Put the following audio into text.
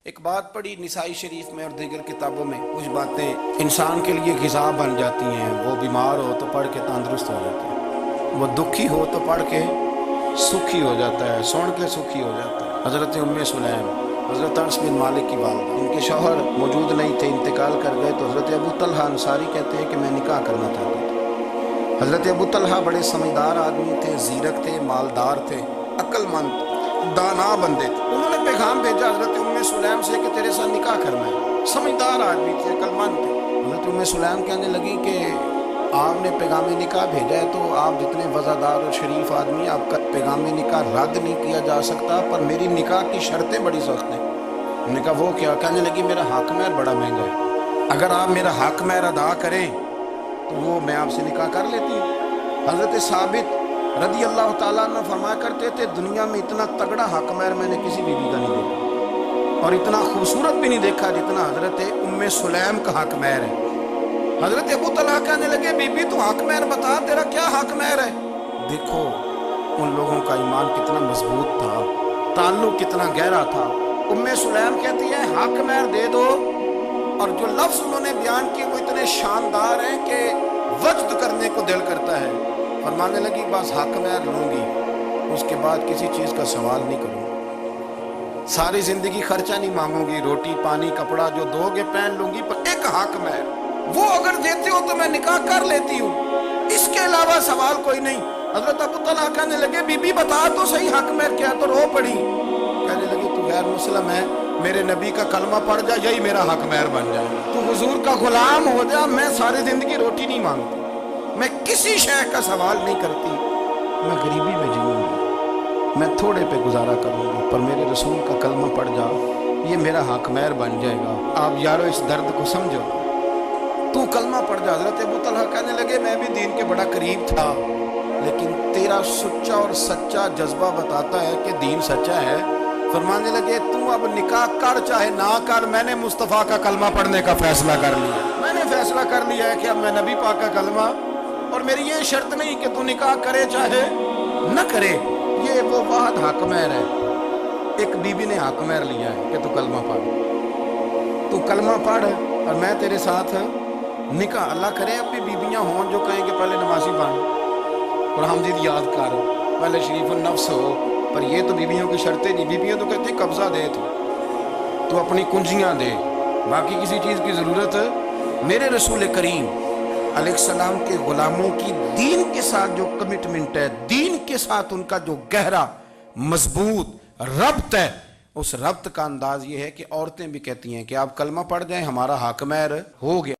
ایک بات پڑھی نسائی شریف میں اور دیگر کتابوں میں، کچھ باتیں انسان کے لیے غذا بن جاتی ہیں۔ وہ بیمار ہو تو پڑھ کے تندرست ہو جاتا ہے، وہ دکھی ہو تو پڑھ کے سکھی ہو جاتا ہے، سن کے سکھی ہو جاتا ہے۔ حضرت ام سلیم، حضرت انس بن مالک کی والدہ، ان کے شوہر موجود نہیں تھے، انتقال کر گئے، تو حضرت ابو طلحہ انصاری کہتے ہیں کہ میں نکاح کرنا چاہتا تھا۔ حضرت ابو طلحہ بڑے سمجھدار آدمی تھے، زیرک تھے، مالدار تھے، عقل مند، دانا بندے تھے۔ انہوں نے پیغام بھیجا حضرت ام سلیم سے کہ تیرے ساتھ نکاح کرنا ہے۔ سمجھدار آدمی تھے، عقل مند تھے۔ حضرت ام سلیم کہنے لگی کہ آپ نے پیغام نکاح بھیجا ہے تو آپ جتنے وفادار اور شریف آدمی، آپ کا پیغام نکاح رد نہیں کیا جا سکتا، پر میری نکاح کی شرطیں بڑی سخت ہیں۔ انہوں نے کہا وہ کیا؟ کہنے لگی میرا حق مہر بڑا مہنگا ہے، اگر آپ میرا حق مہر ادا کریں تو وہ میں آپ سے نکاح کر لیتی ہوں۔ حضرت ثابت رضی اللہ تعالیٰ عنہ فرمایا کرتے تھے دنیا میں اتنا تگڑا حق مہر میں نے کسی بیوی کا نہیں دیکھا، اور اتنا خوبصورت بھی نہیں دیکھا جتنا حضرت ام سلیم کا حق مہر ہے۔ حضرت ابو طلحہ کہنے لگے بی بی تو حق مہر بتا، تیرا کیا حق مہر ہے؟ دیکھو ان لوگوں کا ایمان کتنا مضبوط تھا، تعلق کتنا گہرا تھا۔ ام سلیم کہتی ہے حق مہر دے دو، اور جو لفظ انہوں نے بیان کیے وہ اتنے شاندار ہیں کہ وجد کرنے کو دل کرتا ہے۔ فرمانے لگی بس حق مہر لوں گی، اس کے بعد کسی چیز کا سوال نہیں کروں گی، ساری زندگی خرچہ نہیں مانگوں گی، روٹی پانی کپڑا جو دو گے پہن لوں گی، پر ایک حق مہر وہ اگر دیتے ہو تو میں نکاح کر لیتی ہوں، اس کے علاوہ سوال کوئی نہیں۔ حضرت ابو طلحہ کہنے لگے بی بی بتا تو صحیح حق مہر کیا؟ تو رو پڑی، کہنے لگی تو غیر مسلم ہے، میرے نبی کا کلمہ پڑھ جا، یہی میرا حق مہر بن جائے، تو حضور کا غلام ہو جا، میں ساری زندگی روٹی نہیں مانگتی، میں کسی شے کا سوال نہیں کرتی، میں غریبی میں جیوں گی، میں تھوڑے پہ گزارا کروں گی، پر میرے رسول کا کلمہ پڑھ جا، یہ میرا حق مہر بن جائے گا۔ آپ یارو اس درد کو سمجھو، تو کلمہ پڑھ جا۔ حضرت ابو طلحہ کہنے لگے میں بھی دین کے بڑا قریب تھا، لیکن تیرا سچا اور سچا جذبہ بتاتا ہے کہ دین سچا ہے۔ فرمانے لگے تو اب نکاح کر چاہے نہ کر، میں نے مصطفیٰ کا کلمہ پڑھنے کا فیصلہ کر لیا، میں نے فیصلہ کر لیا ہے کہ اب میں نبی پاک کا کلمہ، اور میری یہ شرط نہیں کہ تو نکاح کرے چاہے نہ کرے، یہ وہ واحد حق مہر ہے۔ ایک بی بی نے حق مہر لیا ہے کہ تو کلمہ پڑھ، تو کلمہ پڑھ اور میں تیرے ساتھ نکاح۔ اللہ کرے اب بھی بیویاں ہوں جو کہیں کہ پہلے نمازی بن اور حمد یاد کر، پہلے شریف النفس ہو، پر یہ تو بیویوں کی شرطیں نہیں۔ بیویوں تو کہتے ہیں قبضہ دے تو اپنی کنجیاں دے، باقی کسی چیز کی ضرورت۔ میرے رسول کریم علیہ السلام کے غلاموں کی دین کے ساتھ جو کمٹمنٹ ہے، دین کے ساتھ ان کا جو گہرا مضبوط ربط ہے، اس ربط کا انداز یہ ہے کہ عورتیں بھی کہتی ہیں کہ آپ کلمہ پڑھ جائیں، ہمارا حق مہر ہو گیا۔